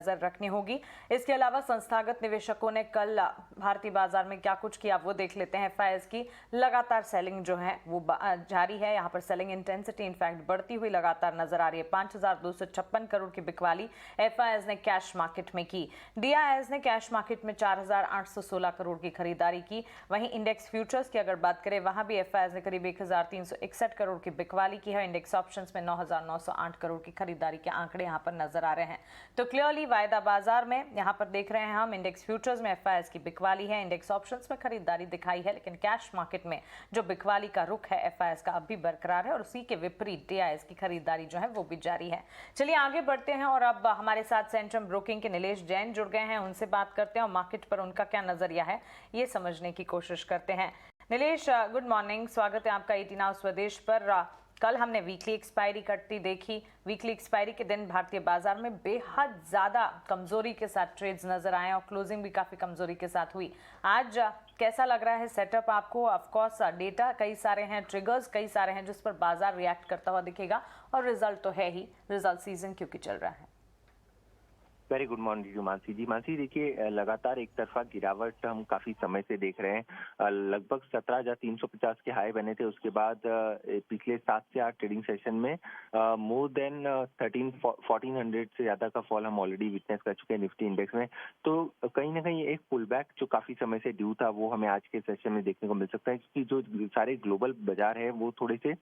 नजर रखनी होगी। इसके अलावा संस्थागत निवेशकों ने कल भारतीय बाजार में क्या कुछ किया वो देख लेते हैं। एफआईआईज की लगातार सेलिंग जो है वो जारी है। यहाँ पर सेलिंग इंटेंसिटी इनफैक्ट बढ़ती हुई लगातार नजर आ रही है। 5,256 करोड़ की बिकवाली एफआईआईज ने कैश मार्केट में की। डीआईआईज ने कैश मार्केट में 4,816 करोड़ की खरीदारी की। वहीं इंडेक्स फ्यूचर्स की अगर बात करें वहां भी एफआईआईज ने करीब 1,361 करोड़ की बिकवाली की है। इंडेक्स ऑप्शंस में 9,908 करोड़ की खरीदारी के आंकड़े यहाँ पर नजर आ रहे हैं। तो क्लियरली वायदा बाजार में यहाँ पर देख रहे हैं हम इंडेक्स फ्यूचर्स में एफआईआईज की बिकवाली है, इंडेक्स ऑप्शंस में खरीदारी दिखाई है, लेकिन कैश मार्केट में जो बिकवाली का रुख है एफआईआईज का अब भी बरकरार है और उसी के विपरीत डीआईआईज की खरीदारी जो है वो भी जारी है। चलिए आगे बढ़ते हैं और अब हमारे साथ सेंट्रम ब्रोकिंग के नीलेश जैन जुड़ गए हैं, उनसे बात करते हैं और मार्केट पर उनका क्या नजरिया है ये समझने की कोशिश करते हैं। नीलेश, गुड मॉर्निंग, स्वागत है आपका 18 आवर स्वदेश पर। कल हमने वीकली एक्सपायरी कटती देखी। वीकली एक्सपायरी के दिन भारतीय बाजार में बेहद ज्यादा कमजोरी के साथ ट्रेड्स नजर आए और क्लोजिंग भी काफी कमजोरी के साथ हुई। आज कैसा लग रहा है सेटअप आपको? ऑफ कोर्स डेटा कई सारे हैं, ट्रिगर्स कई सारे हैं जिस पर बाजार रिएक्ट करता हुआ दिखेगा और रिजल्ट तो है ही, रिजल्ट सीजन क्योंकि चल रहा है। वेरी गुड मॉर्निंग मानसी जी। मानसी देखिए, लगातार एक तरफा गिरावट हम काफी समय से देख रहे हैं। लगभग 17,350 के हाई बने थे, उसके बाद पिछले 7 से 8 ट्रेडिंग सेशन में मोर देन 1400 से ज्यादा का फॉल हम ऑलरेडी विटनेस कर चुके हैं निफ्टी इंडेक्स में। तो कहीं ना कहीं एक पुल बैक जो काफी समय से ड्यू था वो हमें आज के सेशन में देखने को मिल सकता है, क्योंकि जो सारे ग्लोबल बाजार है वो थोड़े से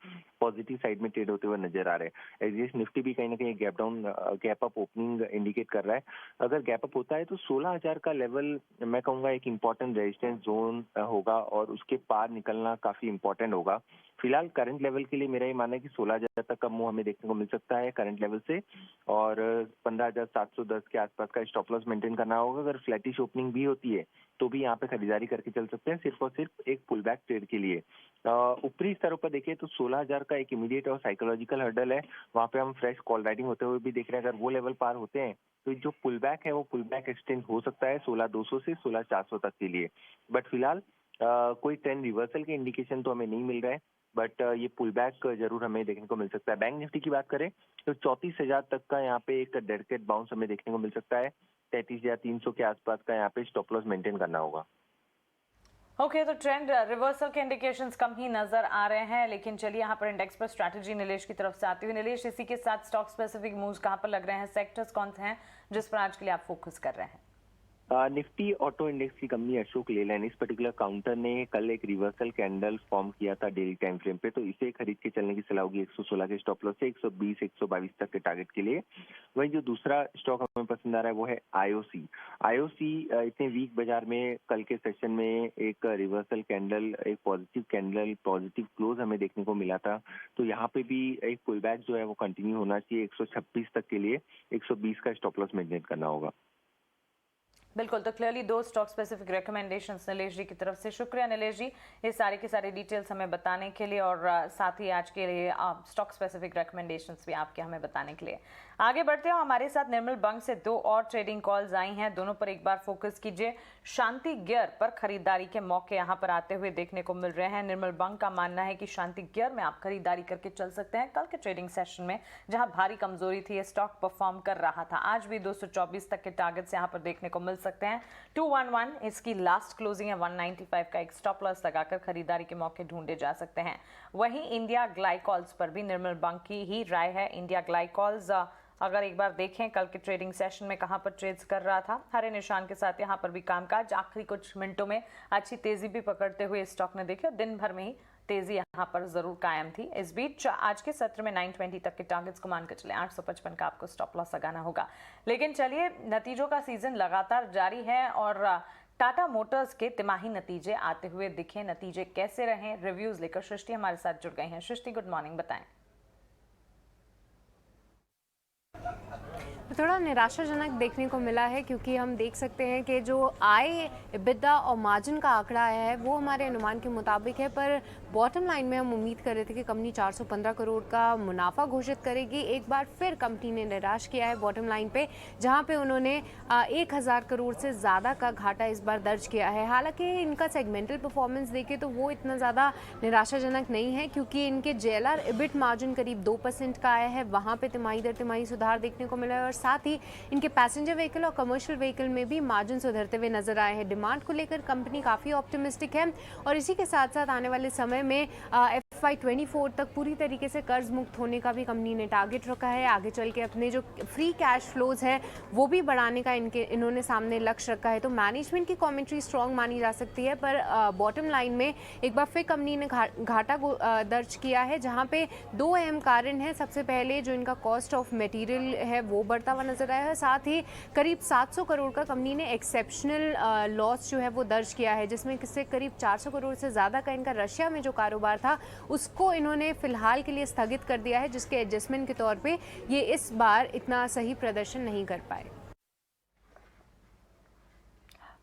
पॉजिटिव साइड में ट्रेड होते हुए नजर आ रहे हैं। निफ्टी भी कहीं ना कहीं गैप अप ओपनिंग इंडिकेट कर रहा है। अगर गैप अप होता है तो 16,000 का लेवल मैं कहूंगा एक इम्पोर्टेंट रेजिस्टेंस जोन होगा और उसके पार निकलना काफी इम्पोर्टेंट होगा। फिलहाल करंट लेवल के लिए मेरा ये मानना है कि 16,000 तक का मूव हमें देखने को मिल सकता है करंट लेवल से, और 15,710 के आसपास का स्टॉप लॉस मेंटेन करना होगा। अगर फ्लैटिश ओपनिंग भी होती है तो भी यहाँ पे खरीदारी करके चल सकते हैं, सिर्फ और सिर्फ एक पुल बैक ट्रेड के लिए। ऊपरी स्तरों पर देखिए तो 16,000 का एक इमीडिएट और साइकोलॉजिकल हर्डल है, वहाँ पे हम फ्रेश कॉल राइटिंग होते हुए भी देख रहे हैं। अगर वो लेवल पार होते हैं तो जो पुल बैक है वो पुल बैक एक्सटेंड हो सकता है 16,200 से 16,400 तक के लिए। बट फिलहाल कोई ट्रेंड रिवर्सल के इंडिकेशन तो हमें नहीं मिल रहा है, बट ये पुल बैक जरूर हमें देखने को मिल सकता है। बैंक निफ्टी की बात करें तो 34,000 तक का यहाँ पे एक डेडकेट बाउंस हमें देखने को मिल सकता है। 33,300 के आसपास का यहाँ पे स्टॉप लॉस मेंटेन करना होगा। ओके, तो ट्रेंड रिवर्सल के इंडिकेशंस कम ही नजर आ रहे हैं, लेकिन चलिए यहाँ पर इंडेक्स पर स्ट्रैटेजी नीलेश की तरफ से आती हुई। नीलेश, इसी के साथ स्टॉक स्पेसिफिक मूव्स कहाँ पर लग रहे हैं, सेक्टर्स कौन से हैं जिस पर आज के लिए आप फोकस कर रहे हैं? निफ्टी ऑटो इंडेक्स की कंपनी अशोक लेलैंड, इस पर्टिकुलर काउंटर ने कल एक रिवर्सल कैंडल फॉर्म किया था डेली टाइम फ्रेम पे, तो इसे खरीद के चलने की सलाह होगी 116 के स्टॉप लॉस से 120-122 तक के टारगेट के लिए। वही जो दूसरा स्टॉक हमें पसंद आ रहा है वो है आईओसी। आईओसी इतने वीक बाजार में कल के सेशन में एक रिवर्सल कैंडल, एक पॉजिटिव कैंडल, पॉजिटिव क्लोज हमें देखने को मिला था, तो यहाँ पे भी एक पुल बैक जो है वो कंटिन्यू होना चाहिए 126 तक के लिए। 120 का स्टॉप लॉस मेंटेन करना होगा। बिल्कुल, तो clearly 2 stock specific recommendations Nilesh ji की तरफ से। शुक्रिया नीलेश जी ये सारी की सारी डिटेल्स हमें बताने के लिए और साथ ही आज के लिए स्टॉक स्पेसिफिक रिकमेंडेशंस भी आपके हमें बताने के लिए। आगे बढ़ते हैं, हमारे साथ निर्मल बंग से 2 और ट्रेडिंग कॉल्स आई हैं, दोनों पर एक बार फोकस कीजिए। शांति गियर पर खरीदारी के मौके यहाँ पर आते हुए देखने को मिल रहे हैं। निर्मल बंग का मानना है कि शांति गियर में आप खरीदारी करके चल सकते हैं। कल के ट्रेडिंग सेशन में जहां भारी कमजोरी थी, ये स्टॉक परफॉर्म कर रहा था। आज भी 224 तक के टारगेट्स यहाँ पर देखने को मिल सकते हैं। 211 इसकी लास्ट क्लोजिंग है, 195 का एक स्टॉप लॉस लगाकर खरीदारी के मौके ढूंढे जा सकते हैं। वहीं इंडिया ग्लाइकॉल्स पर भी निर्मल बंग की ही राय है। इंडिया ग्लाइकॉल्स अगर एक बार देखें कल के ट्रेडिंग सेशन में कहां पर ट्रेड्स कर रहा था, हरे निशान के साथ यहां पर भी कामकाज आखिरी कुछ मिनटों में अच्छी तेजी भी पकड़ते हुए स्टॉक ने देखा। दिन भर में ही तेजी यहां पर जरूर कायम थी। इस बीच आज के सत्र में 920 तक के टारगेट्स को मानकर चले 855 का आपको स्टॉप लॉस लगाना होगा। लेकिन चलिए, नतीजों का सीजन लगातार जारी है और टाटा मोटर्स के तिमाही नतीजे आते हुए दिखे। नतीजे कैसे रहे, रिव्यूज लेकर सृष्टि हमारे साथ जुड़ गई हैं। सृष्टि, गुड मॉर्निंग, बताएं। थोड़ा निराशाजनक देखने को मिला है, क्योंकि हम देख सकते हैं कि जो आय, EBITDA और मार्जिन का आंकड़ा है वो हमारे अनुमान के मुताबिक है, पर बॉटम लाइन में हम उम्मीद कर रहे थे कि कंपनी 415 करोड़ का मुनाफा घोषित करेगी। एक बार फिर कंपनी ने निराश किया है बॉटम लाइन पे, जहां पे उन्होंने 1000 करोड़ से ज़्यादा का घाटा इस बार दर्ज किया है। हालांकि इनका सेगमेंटल परफॉर्मेंस देखें तो वो इतना ज़्यादा निराशाजनक नहीं है, क्योंकि इनके JLR EBIT मार्जिन करीब 2% का आया है, वहाँ पे तिमाही दर तिमाही सुधार देखने को मिला है। और साथ ही इनके पैसेंजर व्हीकल और कमर्शियल व्हीकल में भी मार्जिन सुधरते हुए नजर आए हैं। डिमांड को लेकर कंपनी काफ़ी ऑप्टिमिस्टिक है और इसी के साथ साथ आने वाले समय में FY24 तक पूरी तरीके से कर्ज मुक्त होने का भी कंपनी ने टारगेट रखा है। आगे चल के अपने जो फ्री कैश फ्लोज है वो भी बढ़ाने का इन्होंने सामने लक्ष्य रखा है। तो मैनेजमेंट की कमेंट्री स्ट्रॉन्ग मानी जा सकती है, पर बॉटम लाइन में एक बार फिर कंपनी ने घाटा दर्ज किया है, जहां पे 2 अहम कारण हैं। सबसे पहले जो इनका कॉस्ट ऑफ मटेरियल है वो बढ़ता हुआ नजर आया है, साथ ही करीब 700 करोड़ का कंपनी ने एक्सेप्शनल लॉस जो है वो दर्ज किया है, जिसमें से करीब 400 करोड़ से ज़्यादा का इनका रशिया में जो कारोबार था उसको इन्होंने फिलहाल के लिए स्थगित कर दिया है, जिसके एडजस्टमेंट के तौर पे ये इस बार इतना सही प्रदर्शन नहीं कर पाए।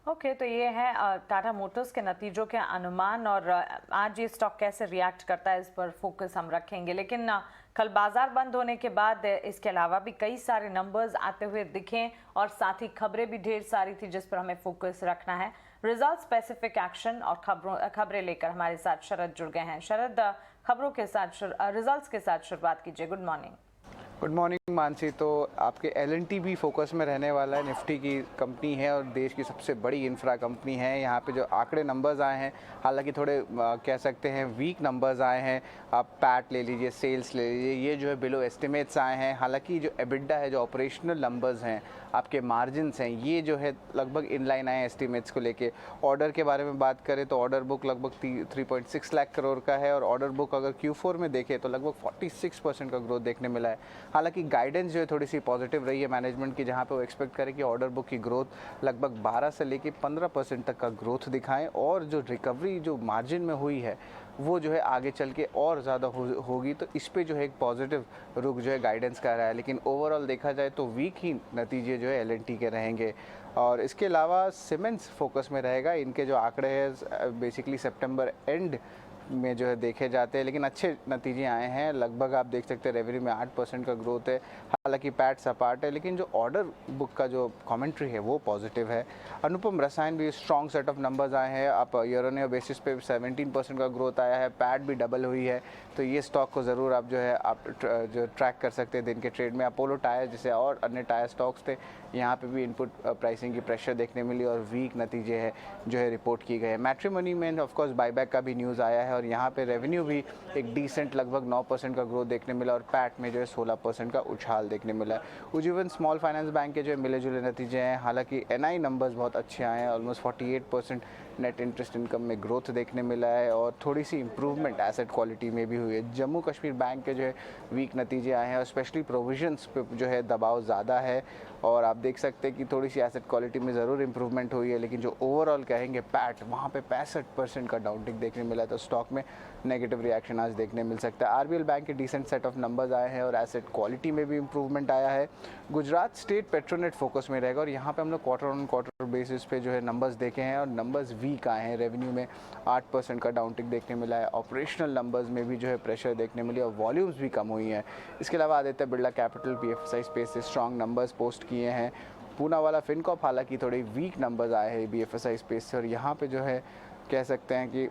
ओके, तो ये है टाटा मोटर्स के नतीजों के अनुमान, और आज ये स्टॉक कैसे रिएक्ट करता है इस पर फोकस हम रखेंगे। लेकिन कल बाजार बंद होने के बाद इसके अलावा भी कई सारे नंबर्स आते हुए दिखे और साथ ही खबरें भी ढेर सारी थी जिस पर हमें फोकस रखना है। रिजल्ट स्पेसिफिक एक्शन और खबरें लेकर हमारे साथ शरद जुड़ गए हैं। शरद, खबरों के साथ रिजल्ट्स के साथ शुरुआत कीजिए। Good morning. Good morning Mansi. तो आपके L&T भी फोकस में रहने वाला है। निफ्टी की कंपनी है और देश की सबसे बड़ी इंफ्रा कंपनी है। यहाँ पे जो आंकड़े नंबर्स आए हैं, हालांकि थोड़े कह सकते हैं वीक नंबर्स आए हैं। आप पैट ले लीजिए, सेल्स ले लीजिए, ये जो है बिलो एस्टिमेट्स आए हैं। हालांकि जो एबिडा है, जो ऑपरेशनल नंबर्स हैं, आपके मार्जिन्स हैं, ये जो है लगभग इनलाइन आए एस्टिमेट्स को लेके। ऑर्डर के बारे में बात करें तो ऑर्डर बुक लगभग 3.6 लाख करोड़ का है और ऑर्डर बुक अगर Q4 में देखें तो लगभग 46% का ग्रोथ देखने मिला है। हालांकि गाइडेंस जो है थोड़ी सी पॉजिटिव रही है मैनेजमेंट की, जहां पे वो एक्सपेक्ट करें कि ऑर्डर बुक की ग्रोथ लगभग 12 से लेके 15% तक का ग्रोथ दिखाएं, और जो रिकवरी जो मार्जिन में हुई है वो जो है आगे चल के और ज़्यादा होगी। तो इस पे जो है एक पॉजिटिव रुख जो है गाइडेंस कर रहा है। लेकिन ओवरऑल देखा जाए तो वीक ही नतीजे जो है L&T के रहेंगे। और इसके अलावा सीमेंट्स फोकस में रहेगा। इनके जो आंकड़े हैं बेसिकली सितंबर एंड में जो है देखे जाते हैं, लेकिन अच्छे नतीजे आए हैं। लगभग आप देख सकते हैं रेवेन्यू में 8% का ग्रोथ है। हालांकि पैट सपाट है, लेकिन जो ऑर्डर बुक का जो कमेंट्री है वो पॉजिटिव है। अनुपम रसायन भी स्ट्रॉन्ग सेट ऑफ नंबर्स आए हैं। आप ईयर ऑन ईयर बेसिस पे 17% का ग्रोथ आया है। पैट भी डबल हुई है। तो ये स्टॉक को ज़रूर आप जो है आप जो ट्रैक कर सकते हैं दिन के ट्रेड में। अपोलो टायर जैसे और अन्य टायर स्टॉक्स थे, यहाँ पे भी इनपुट प्राइसिंग की प्रेशर देखने मिली और वीक नतीजे है जो है रिपोर्ट की गए। मैट्रिमोनी में ऑफकोर्स बाईबैक का भी न्यूज़ आया है और यहाँ पे रेवेन्यू भी एक डिसेंट लगभग 9% का ग्रोथ देखने मिला और पैट में जो है 16% का उछाल देखने मिला है। उज्जीवन स्मॉल फाइनेंस बैंक के जो है मिले जुले नतीजे हैं। हालांकि NI नंबर्स बहुत अच्छे आए हैं। ऑलमोस्ट 48% नेट इंटरेस्ट इनकम में ग्रोथ देखने मिला है और थोड़ी सी इंप्रूवमेंट एसेट क्वालिटी में भी हुई है। जम्मू कश्मीर बैंक के जो है वीक नतीजे आए हैं और स्पेशली प्रोविजंस पे जो है दबाव ज़्यादा है और आप देख सकते हैं कि थोड़ी सी एसेट क्वालिटी में ज़रूर इंप्रूवमेंट हुई है। लेकिन जो ओवरऑल कहेंगे पैट, वहाँ पे 65% का डाउनटिक देखने मिला है। तो स्टॉक में नेगेटिव रिएक्शन आज देखने मिल सकता है। RBL बैंक के डिसेंट सेट ऑफ नंबर्स आए हैं और एसेट क्वालिटी में भी इंप्रूवमेंट आया है। गुजरात स्टेट पेट्रोनेट फोकस में रहेगा और यहाँ पे हम लोग क्वार्टर ऑन क्वार्टर बेसिस पे जो है नंबर्स देखे हैं और नंबर्स वीक आए हैं। रेवेन्यू में 8% का डाउनटिक देखने मिला है। ऑपरेशनल नंबर्स में भी जो है प्रेशर देखने मिली और वॉल्यूम्स भी कम हुई हैं। इसके अलावा Aditya Birla capital BFSI space से स्ट्रॉन्ग नंबर्स पोस्ट किए हैं। पूनावाला फिनकॉप हालांकि थोड़े वीक नंबर्स आए हैं BFSI स्पेस से और यहाँ पे जो है कह सकते हैं कि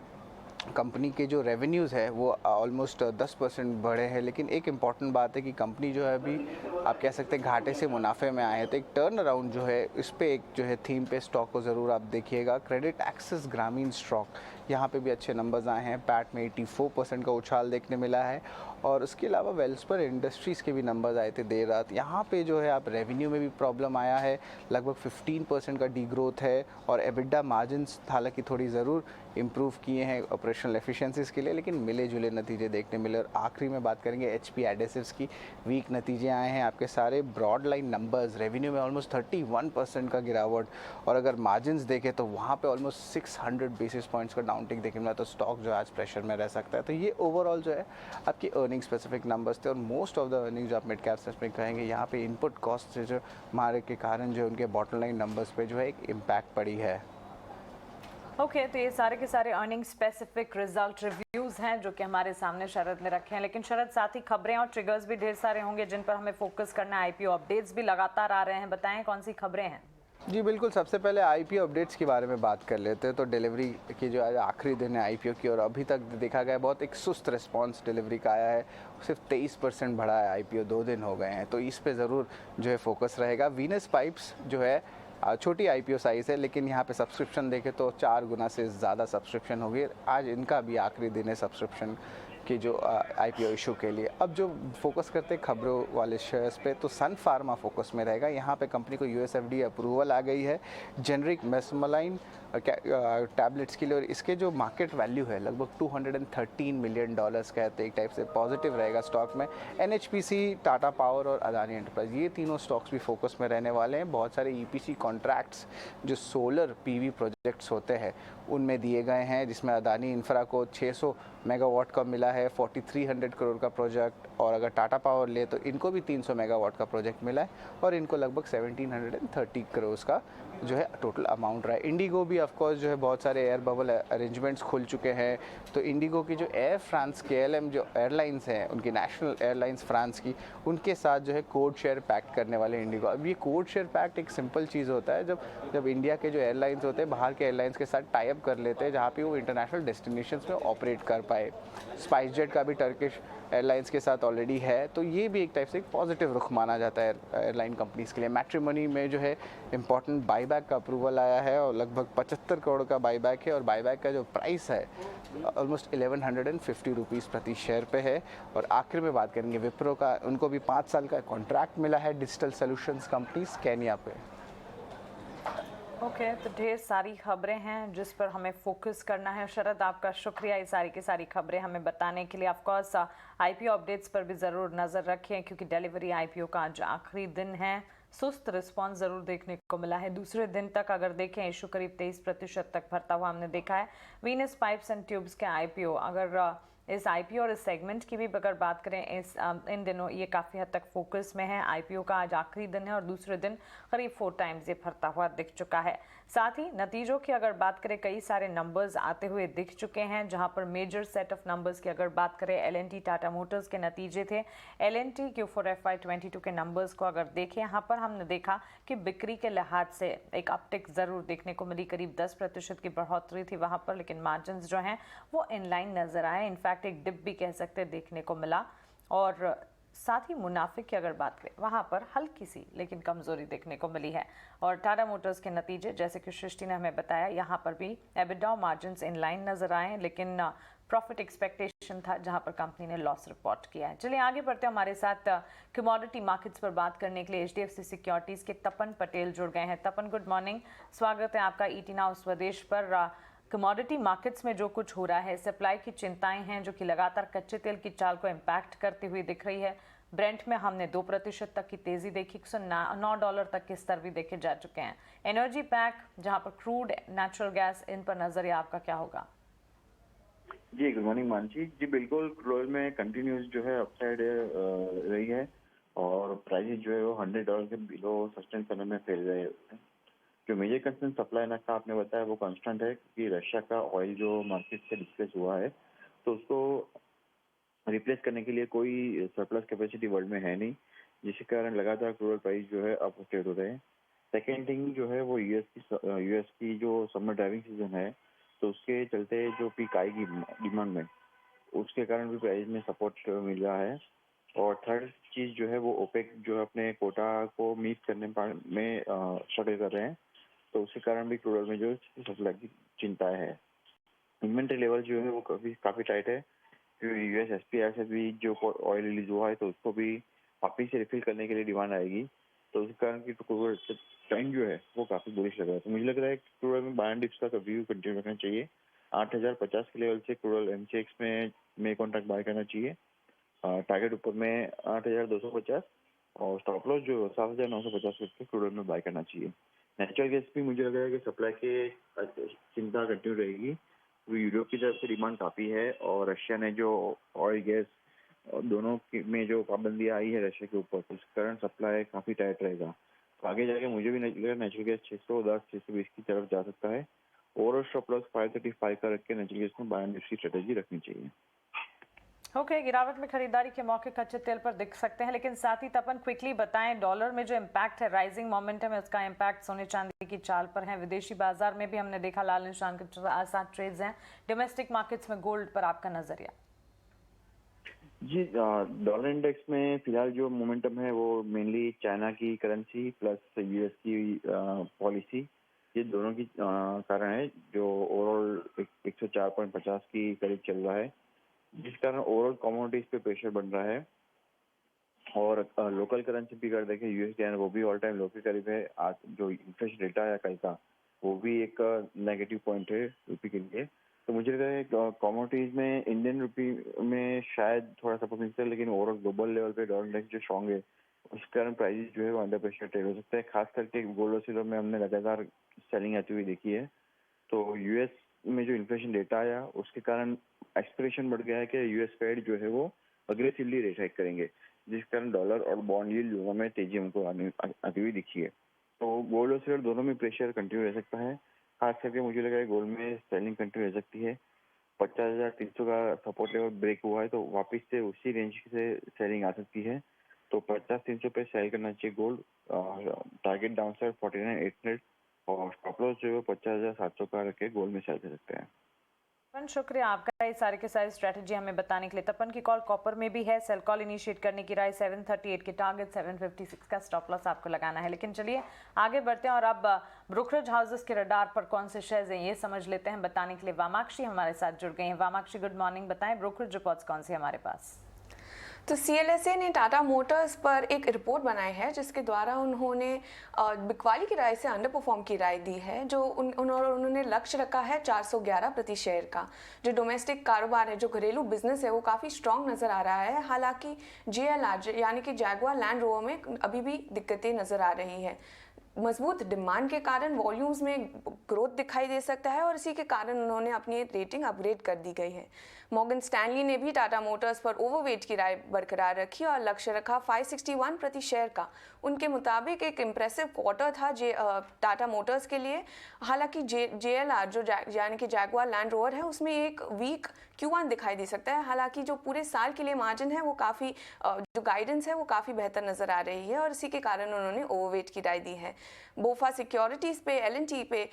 कंपनी के जो रेवेन्यूज़ है वो ऑलमोस्ट 10% बढ़े हैं। लेकिन एक इम्पॉर्टेंट बात है कि कंपनी जो है अभी आप कह सकते हैं घाटे से मुनाफे में आए हैं। तो एक टर्न अराउंड जो है इस पे एक जो है थीम पे स्टॉक को ज़रूर आप देखिएगा। क्रेडिट एक्सेस ग्रामीण स्टॉक, यहाँ पे भी अच्छे नंबर्स आए हैं। पैट में 84% का उछाल देखने मिला है और उसके अलावा वेल्सपर इंडस्ट्रीज़ के भी नंबर्स आए थे देर रात। यहाँ पे जो है आप रेवेन्यू में भी प्रॉब्लम आया है, लगभग 15% का डी ग्रोथ है और एबिडा मार्जिन्स हालांकि थोड़ी ज़रूर इम्प्रूव किए हैं ऑपरेशनल एफिशिएंसीज के लिए, लेकिन मिले जुले नतीजे देखने मिले। और आखिरी में बात करेंगे HP एडेसिव्स की, वीक नतीजे आए हैं। आपके सारे ब्रॉड लाइन नंबर्स, रेवेन्यू में ऑलमोस्ट 31% का गिरावट और अगर मार्जिन्स देखें तो वहाँ पे ऑलमोस्ट 600 बेसिस पॉइंट्स का डाउनटिक देखने मिला। तो स्टॉक जो आज प्रेशर में रह सकता है। तो ये ओवरऑल जो है आपकी अर्निंग स्पेसिफिक नंबर्स थे और मोस्ट ऑफ द अर्निंग्स जो आप मिड कैप्स में कहेंगे यहाँ पे इनपुट कॉस्ट से जो मारे के कारण जो उनके बॉटम लाइन नंबर्स पे जो है एक इम्पैक्ट पड़ी है। ओके, तो ये सारे के सारे अर्निंग स्पेसिफिक रिजल्ट रिव्यूज हैं जो कि हमारे सामने शरद ने रखे हैं, लेकिन शरद साथ ही खबरें और ट्रिगर्स भी ढेर सारे होंगे जिन पर हमें फोकस करना है। आईपीओ अपडेट्स भी लगातार आ रहे हैं, बताएं कौन सी खबरें हैं। जी बिल्कुल, सबसे पहले आईपीओ अपडेट्स के बारे में बात कर लेते हैं। तो डिलीवरी की जो आज आखिरी दिन है आईपीओ की, और अभी तक देखा गया बहुत एक सुस्त रिस्पांस डिलीवरी का आया है। सिर्फ 23% बढ़ा है आईपीओ, 2 दिन हो गए हैं, तो इस पे ज़रूर जो है फोकस रहेगा। वीनस पाइप्स जो है छोटी आईपीओ साइज़ है, लेकिन यहाँ पे सब्सक्रिप्शन देखें तो 4 गुना से ज़्यादा सब्सक्रिप्शन होगी। आज इनका भी आखिरी दिन है सब्सक्रिप्शन की जो आईपीओ इशू के लिए। अब जो फोकस करते हैं खबरों वाले शेयर्स पे, तो सन फार्मा फोकस में रहेगा। यहाँ पे कंपनी को यूएसएफडी अप्रूवल आ गई है जेनरिक मेसमलाइन टैबलेट्स के लिए, और इसके जो मार्केट वैल्यू है लगभग $213 मिलियन कहते हैं। एक टाइप से पॉजिटिव रहेगा स्टॉक में। एनएचपीसी, टाटा पावर और अदानी एंटरप्राइज, ये तीनों स्टॉक्स भी फोकस में रहने वाले हैं। बहुत सारे ईपीसी कॉन्ट्रैक्ट्स जो सोलर पीवी प्रोजेक्ट्स होते हैं उनमें दिए गए हैं, जिसमें अदानी इंफ्रा को 600 मेगावाट का मिला है, 4300 करोड़ का प्रोजेक्ट। और अगर टाटा पावर ले तो इनको भी 300 मेगावाट का प्रोजेक्ट मिला है, और इनको लगभग 1730 करोड़ का जो है टोटल अमाउंट रहा है। इंडिगो भी ऑफ कोर्स जो है बहुत सारे एयर बबल अरेंजमेंट्स खुल चुके हैं। तो इंडिगो की जो एयर फ्रांस KLM जो एयरलाइंस हैं, उनकी नेशनल एयरलाइंस फ्रांस की, उनके साथ जो है कोड शेयर पैक्ट करने वाले इंडिगो। अब ये कोड शेयर पैक्ट एक सिंपल चीज़ होता है, जब इंडिया के जो एयरलाइंस होते हैं बाहर के एयरलाइंस के साथ टाई अप कर लेते हैं, जहाँ पे वो इंटरनेशनल डेस्टिनेशंस में ऑपरेट कर पाए। स्पाइस जेट का भी टर्किश एयरलाइंस के साथ ऑलरेडी है, तो ये भी एक टाइप से एक पॉजिटिव रुख माना जाता है एयरलाइन कंपनीज के लिए। मैट्रिमोनी में जो है इंपॉर्टेंट बाईबैक का अप्रूवल आया है, और लगभग 75 करोड़ का बाईबैक है, और बाईबैक का जो प्राइस है ऑलमोस्ट 1150 रुपीज़ प्रति शेयर पे है। और आखिर में बात करेंगे विप्रो का, उनको भी 5 साल का कॉन्ट्रैक्ट मिला है डिजिटल सोल्यूशंस कंपनी स्कैनिया पे। ओके, तो ढेर सारी खबरें हैं जिस पर हमें फोकस करना है। शरद, आपका शुक्रिया ये सारी की सारी खबरें हमें बताने के लिए। ऑफकोर्स आईपीओ अपडेट्स पर भी ज़रूर नज़र रखें, क्योंकि डिलीवरी आईपीओ का आज आखिरी दिन है। सुस्त रिस्पांस ज़रूर देखने को मिला है। दूसरे दिन तक अगर देखें, इशू करीब 23% तक भरता हुआ हमने देखा है। वीनस पाइप्स एंड ट्यूब्स के आईपीओ, अगर इस आईपीओ और इस सेगमेंट की भी अगर बात करें, इन दिनों ये काफ़ी हद तक फोकस में है। आईपीओ का आज आखिरी दिन है और दूसरे दिन करीब 4 टाइम्स ये भरता हुआ दिख चुका है। साथ ही नतीजों की अगर बात करें, कई सारे नंबर्स आते हुए दिख चुके हैं, जहां पर मेजर सेट ऑफ नंबर्स की अगर बात करें, एलएनटी टाटा मोटर्स के नतीजे थे। एलएनटी Q4 FY22 के नंबर्स को अगर देखें, यहाँ पर हमने देखा कि बिक्री के लिहाज से एक अपटिक ज़रूर देखने को मिली, करीब 10% की बढ़ोतरी थी वहाँ पर, लेकिन मार्जिन जो हैं वो इनलाइन नज़र आए। इनफैक्ट एक डिप भी कह सकते देखने को मिला। और साथ ही मुनाफे की अगर बात करें, वहाँ पर हल्की सी लेकिन कमज़ोरी देखने को मिली है। और टाटा मोटर्स के नतीजे, जैसे कि सृष्टि ने हमें बताया, यहाँ पर भी एबिटा मार्जिन्स इन लाइन नज़र आए, लेकिन प्रॉफिट एक्सपेक्टेशन था जहाँ पर कंपनी ने लॉस रिपोर्ट किया है। चलिए आगे बढ़ते हैं। हमारे साथ कमोडिटी मार्केट्स पर बात करने के लिए HDFC सिक्योरिटीज़ के तपन पटेल जुड़ गए हैं। तपन, गुड मॉर्निंग, स्वागत है आपका ET नाउ स्वदेश पर। कमोडिटी मार्केट्स में जो कुछ हो रहा है, सप्लाई की चिंताएं हैं जो कि लगातार कच्चे तेल की चाल को इम्पैक्ट करती हुई दिख रही है। ब्रेंट में हमने 2% तक की तेजी देखी, $109 तक के स्तर भी देखे जा चुके हैं। एनर्जी पैक, जहां पर क्रूड, नेचुरल गैस, इन पर नजरिया आपका क्या होगा? जी, गुड मॉर्निंग मानसी जी। बिल्कुल, क्रूड में कंटिन्यूस जो है अपसाइड रही है, और प्राइस जो है वो $100 के बिलो सस्टेन करने में फेल रहे हैं। जो मेजर कंसर्न सप्लाई ना का आपने बताया वो कांस्टेंट है, क्योंकि रशिया का ऑयल जो मार्केट से डिस्प्लेस हुआ है, तो उसको रिप्लेस करने के लिए कोई सरप्लस कैपेसिटी वर्ल्ड में है नहीं, जिसके कारण लगातार क्रूड प्राइस जो है अप ट्रेड हो रहे हैं। सेकेंड थिंग जो है वो यूएस की जो समर ड्राइविंग सीजन है, तो उसके चलते जो पीक आएगी डिमांड में, उसके कारण भी प्राइस में सपोर्ट मिल रहा है। और थर्ड चीज जो है वो ओपेक जो है अपने कोटा को मीट करने में स्ट्रगल कर रहे हैं, तो उसके कारण भी क्रूड में जो सप्लाई की चिंताएं है। इन्वेंट्री लेवल जो है वो काफी टाइट है, क्योंकि यूएस SPR से भी जो ऑयल रिलीज हुआ है, तो उसको भी वापिस से रिफिल करने के लिए डिमांड आएगी, तो उसके कारण की क्रूड ट्रेंड जो है वो काफी बुलिश लग रहा है। तो मुझे लग रहा है कि क्रूड में बाय एंड डिप्स का व्यू कंटिन्यू रखना चाहिए। 8050 के लेवल से क्रूड MCX में कॉन्ट्रैक्ट बाय करना चाहिए। टारगेट ऊपर में 8250, और स्टॉप लॉस जो 7950 करके क्रूड में बाय करना चाहिए। नेचुरल गैस भी मुझे लग रहा है कि सप्लाई के चिंता कंटिन्यू रहेगी, तो यूरोप की तरफ से डिमांड काफ़ी है, और रशिया ने जो ऑयल गैस दोनों में जो पाबंदी आई है रशिया के ऊपर, तो इस कारण सप्लाई काफ़ी टाइट रहेगा। तो आगे जाके मुझे भी नेचुरल गैस 610-620 की तरफ जा सकता है, ओवरऑल स्टॉप लॉस 535 का रख के नेचुरल गैस में बाय एंड डिप की स्ट्रेटेजी रखनी चाहिए। ओके, गिरावट में खरीदारी के मौके कच्चे तेल पर दिख सकते हैं, लेकिन साथ ही तपन क्विकली बताएं डॉलर में जो इम्पैक्ट है, राइजिंग मोमेंटम है, उसका इम्पैक्ट सोने चांदी की चाल पर है। विदेशी बाजार में भी हमने देखा लाल निशान के साथ ट्रेड्स हैं। डोमेस्टिक मार्केट्स में गोल्ड पर आपका नजरिया? जी, डॉलर इंडेक्स में फिलहाल जो मोमेंटम है वो मेनली चाइना की करेंसी प्लस यूएस की पॉलिसी, ये दोनों की कारण है जो ओवरऑल 104.50 की करीब चल रहा है, जिस कारण ओवरऑल कमोडिटीज पे प्रेशर बन रहा है। और लोकल करेंसी भी अगर देखें यूएसडी है वो भी ऑल टाइम लो के करीब है। आज जो इन्फ्लेशन डेटा है कल का वो भी एक नेगेटिव पॉइंट है रुपये के लिए। तो मुझे लगता है कमोडिटीज में इंडियन रुपी में शायद थोड़ा सपोर्ट मिलता है, लेकिन ओवरऑल ग्लोबल लेवल पे डॉलर इंडेक्स जो स्ट्रॉन्ग है उस कारण प्राइसेस जो है वो अंडर प्रेशर ट्रेड हो सकता है। खास करके गोल्ड और सिल्वर में हमने लगातार सेलिंग आती हुई देखी है। तो यूएस में जो इन्फ्लेशन डेटा आया उसके कारण एक्सपेक्टेशन बढ़ गया है कि यूएस फेड जो है वो अग्रेसिवली रेट हाइक करेंगे, जिस कारण डॉलर और बॉन्ड यील्ड दोनों में तेजी हमको आती हुई दिखी है। तो गोल्ड और सिल्वर दोनों में प्रेशर कंटिन्यू रह सकता है। खास करके मुझे लगा है गोल्ड में सेलिंग कंटिन्यू रह सकती है। 50,300 का सपोर्ट लेवल ब्रेक हुआ है तो वापस से उसी रेंज से सेलिंग आ सकती है। तो 50,300 पे सेल करना चाहिए गोल्ड। टारगेट डाउन साइड 49,800 और स्टॉप लॉस जो है 50,700 का रख के गोल्ड में सेल कर सकते हैं। तपन, शुक्रिया आपका ये सारे के सारे स्ट्रेटजी हमें बताने के लिए। तपन की कॉल कॉपर में भी है, सेल कॉल इनिशिएट करने की राय 738 के टारगेट 756 का स्टॉप लॉस आपको लगाना है। लेकिन चलिए आगे बढ़ते हैं और अब ब्रोकरेज हाउसेस के रडार पर कौन से शेयर्स हैं ये समझ लेते हैं। बताने के लिए वामाक्षी हमारे साथ जुड़ गई हैं। वामाक्षी, गुड मॉर्निंग। बताएं ब्रोकरेज रिपोर्ट्स कौन सी हमारे पास? तो CLSA ने टाटा मोटर्स पर एक रिपोर्ट बनाई है जिसके द्वारा उन्होंने बिकवाली की राय से अंडर परफॉर्म की राय दी है, जो उन्होंने लक्ष्य रखा है 411 प्रति शेयर का। जो डोमेस्टिक कारोबार है, जो घरेलू बिजनेस है, वो काफ़ी स्ट्रांग नज़र आ रहा है। हालांकि JLR यानी कि जैगुआर लैंड रोवर में अभी भी दिक्कतें नज़र आ रही है। मजबूत डिमांड के कारण वॉल्यूम्स में ग्रोथ दिखाई दे सकता है और इसी के कारण उन्होंने अपनी रेटिंग अपग्रेड कर दी गई है। मॉर्गन स्टैनली ने भी टाटा मोटर्स पर ओवरवेट की राय बरकरार रखी और लक्ष्य रखा 561 प्रति शेयर का। उनके मुताबिक एक इम्प्रेसिव क्वार्टर था टाटा मोटर्स के लिए। हालांकि JLR यानी कि जैगुआर लैंड रोवर है, उसमें एक वीक Q1 दिखाई दे सकता है। हालांकि जो पूरे साल के लिए मार्जिन है वो काफ़ी जो गाइडेंस है वो काफ़ी बेहतर नज़र आ रही है और इसी के कारण उन्होंने ओवरवेट की राय दी है। बोफा सिक्योरिटीज़ पे L&T पे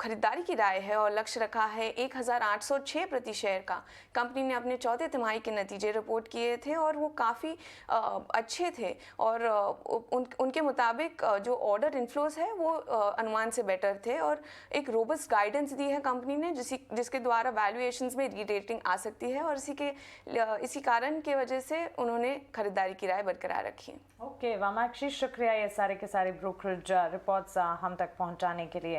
खरीदारी की राय है और लक्ष्य रखा है 1,806 प्रति शेयर का। कंपनी ने अपने चौथे तिमाही के नतीजे रिपोर्ट किए थे और वो काफ़ी अच्छे थे और उनके मुताबिक जो ऑर्डर इनफ्लोज है वो अनुमान से बेटर थे और एक रोबस्ट गाइडेंस दी है कंपनी ने, जिसके द्वारा वैल्यूएशंस में रीरेटिंग आ सकती है और इसी कारण की वजह से उन्होंने खरीदारी की राय बरकरार रखी है। ओके वामाक्षी, शुक्रिया ये सारे के सारे ब्रोकरेज रिपोर्ट्स हम तक पहुंचाने के लिए।